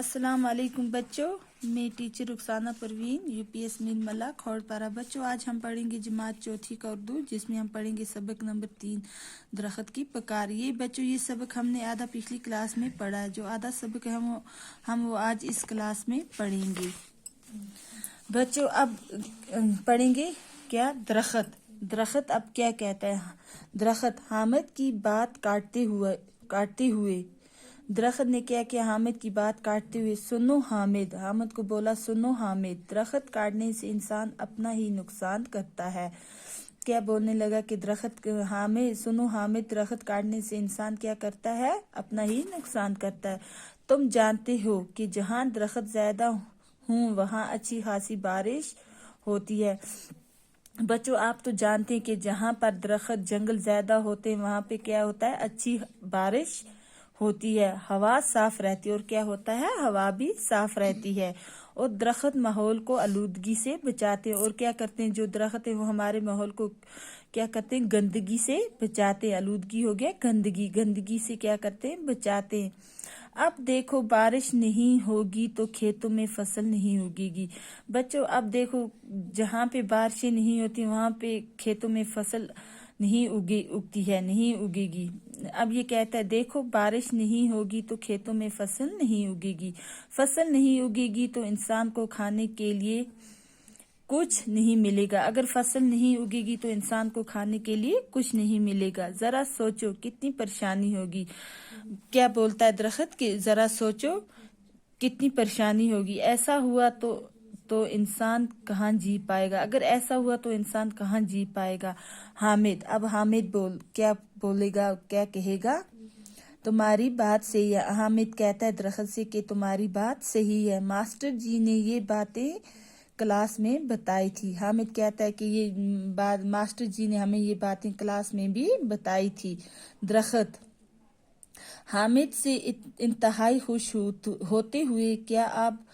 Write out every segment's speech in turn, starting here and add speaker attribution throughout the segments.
Speaker 1: अस्सलाम वालेकुम बच्चों, मैं टीचर रुखसाना परवीन यूपीएस मीन मल्ला खौड़पारा। बच्चों, आज हम पढ़ेंगे जमात चौथी का उर्दू, जिसमें हम पढ़ेंगे सबक नंबर 3 दरख्त की पकार। ये बच्चों, ये सबक हमने आधा पिछली क्लास में पढ़ा है। जो आधा सबक है हम वो आज इस क्लास में पढ़ेंगे। बच्चों, अब पढ़ेंगे क्या दरख्त। दरख्त अब क्या कहता है? दरख्त हामिद की बात काटते हुए दरख्त ने क्या किया? हामिद की बात काटते हुए, सुनो हामिद। हामिद को बोला, सुनो हामिद, दरख्त काटने से इंसान अपना ही नुकसान करता है। क्या बोलने लगा कि सुनो हामिद, दरख्त काटने से इंसान क्या करता है? अपना ही नुकसान करता है। तुम जानते हो कि जहाँ दरख्त ज्यादा हूँ वहाँ अच्छी खासी बारिश होती है। बच्चों, आप तो जानते हैं कि जहाँ पर दरख्त जंगल ज्यादा होते हैं वहाँ पे क्या होता है? अच्छी बारिश होती है, हवा साफ रहती है। और क्या होता है? हवा भी साफ रहती है। और दरख्त माहौल को आलूदगी से बचाते हैं। और क्या करते हैं? जो दरख्त है वो हमारे माहौल को क्या करते हैं? गंदगी से बचाते हैं। आलूदगी हो गया गंदगी, गंदगी से क्या करते हैं? बचाते हैं। अब देखो, बारिश नहीं होगी तो खेतों में फसल नहीं उगेगी। बच्चों, अब देखो, जहाँ पे बारिशें नहीं होती वहां पे खेतों में फसल नहीं उगेगी। अब ये कहता है, देखो, बारिश नहीं होगी तो खेतों में फसल नहीं उगेगी। फसल नहीं उगेगी तो इंसान को खाने के लिए कुछ नहीं मिलेगा। अगर फसल नहीं उगेगी तो इंसान को खाने के लिए कुछ नहीं मिलेगा। जरा सोचो कितनी परेशानी होगी। क्या बोलता है दरख्त कि जरा सोचो कितनी परेशानी होगी। ऐसा हुआ तो इंसान कहाँ जी पाएगा? अगर ऐसा हुआ तो इंसान कहाँ जी पाएगा? हामिद, अब हामिद क्या बोलेगा, क्या कहेगा? तुम्हारी बात सही है। हामिद कहता है दरख्त से कि तुम्हारी बात सही है, मास्टर जी ने ये बातें क्लास में बताई थी। हामिद कहता है कि ये बात मास्टर जी ने हमें ये बातें क्लास में भी बताई थी। दरख्त हामिद से इंतहाई खुश होते हुए, क्या अब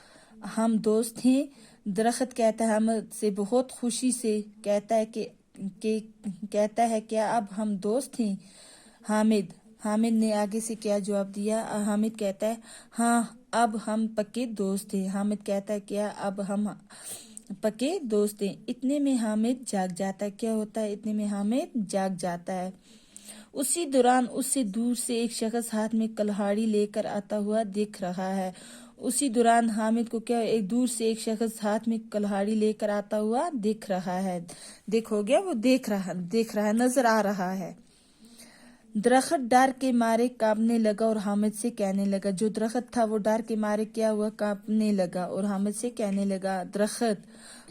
Speaker 1: हम दोस्त हैं? दरख्त कहता है हामिद से बहुत खुशी से, कहता है क्या अब हम दोस्त हैं? हामिद ने आगे से क्या जवाब दिया? हामिद कहता है, हाँ, अब हम पक्के दोस्त हैं। हामिद कहता है, क्या अब हम पक्के दोस्त हैं? इतने में हामिद जाग जाता है। क्या होता है? इतने में हामिद जाग जाता है। उसी दौरान उससे दूर से एक शख्स हाथ में कुल्हाड़ी लेकर आता हुआ दिख रहा है। उसी दौरान हामिद को क्या, एक दूर से एक शख्स हाथ में कुल्हाड़ी लेकर आता हुआ दिख रहा है। हो गया, वो देख रहा है, नजर आ रहा है। दरख्त डर के मारे कांपने लगा और हामिद से कहने लगा, जो दरख्त था वो डर के मारे क्या हुआ? कांपने लगा और हामिद से कहने लगा, दरख्त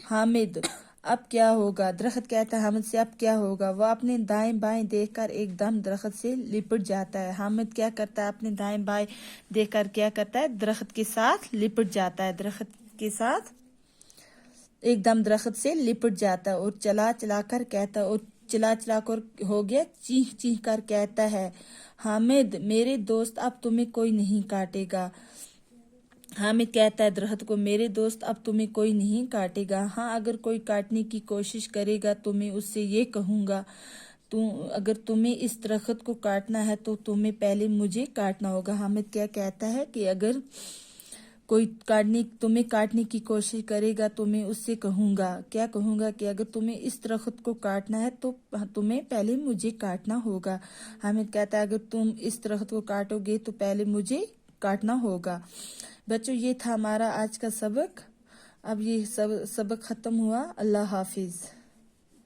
Speaker 1: हामिद अब क्या होगा? दरख्त कहता है हामिद से, अब क्या होगा? वो अपने दाएं बाएं देखकर एकदम दरख्त से लिपट जाता है। हामिद क्या करता है? अपने दाएं बाएं देखकर क्या करता है? दरख्त के साथ लिपट जाता है। दरख्त के साथ एकदम दरख्त से लिपट जाता है और चला चला कर कहता है, और चिल्ला चिल्ला कर हो गया चीख चीख कर कहता है, हामिद मेरे दोस्त, अब तुम्हें कोई नहीं काटेगा। हामिद कहता है दरख्त को, मेरे दोस्त, अब तुम्हें कोई नहीं काटेगा। हाँ, अगर कोई काटने की कोशिश करेगा तो मैं उससे ये कहूँगा, अगर तुम्हें इस दरख्त को काटना है तो तुम्हें पहले मुझे काटना होगा। हामिद क्या कहता है कि अगर कोई तुम्हें काटने की कोशिश करेगा तो मैं उससे कहूँगा, क्या कहूँगा कि अगर तुम्हें इस दरख्त को काटना है तो तुम्हें पहले मुझे काटना होगा। हामिद कहता है, अगर तुम इस दरख्त को काटोगे तो पहले मुझे काटना होगा। बच्चों, ये था हमारा आज का सबक। अब ये सबक खत्म हुआ। अल्लाह हाफिज।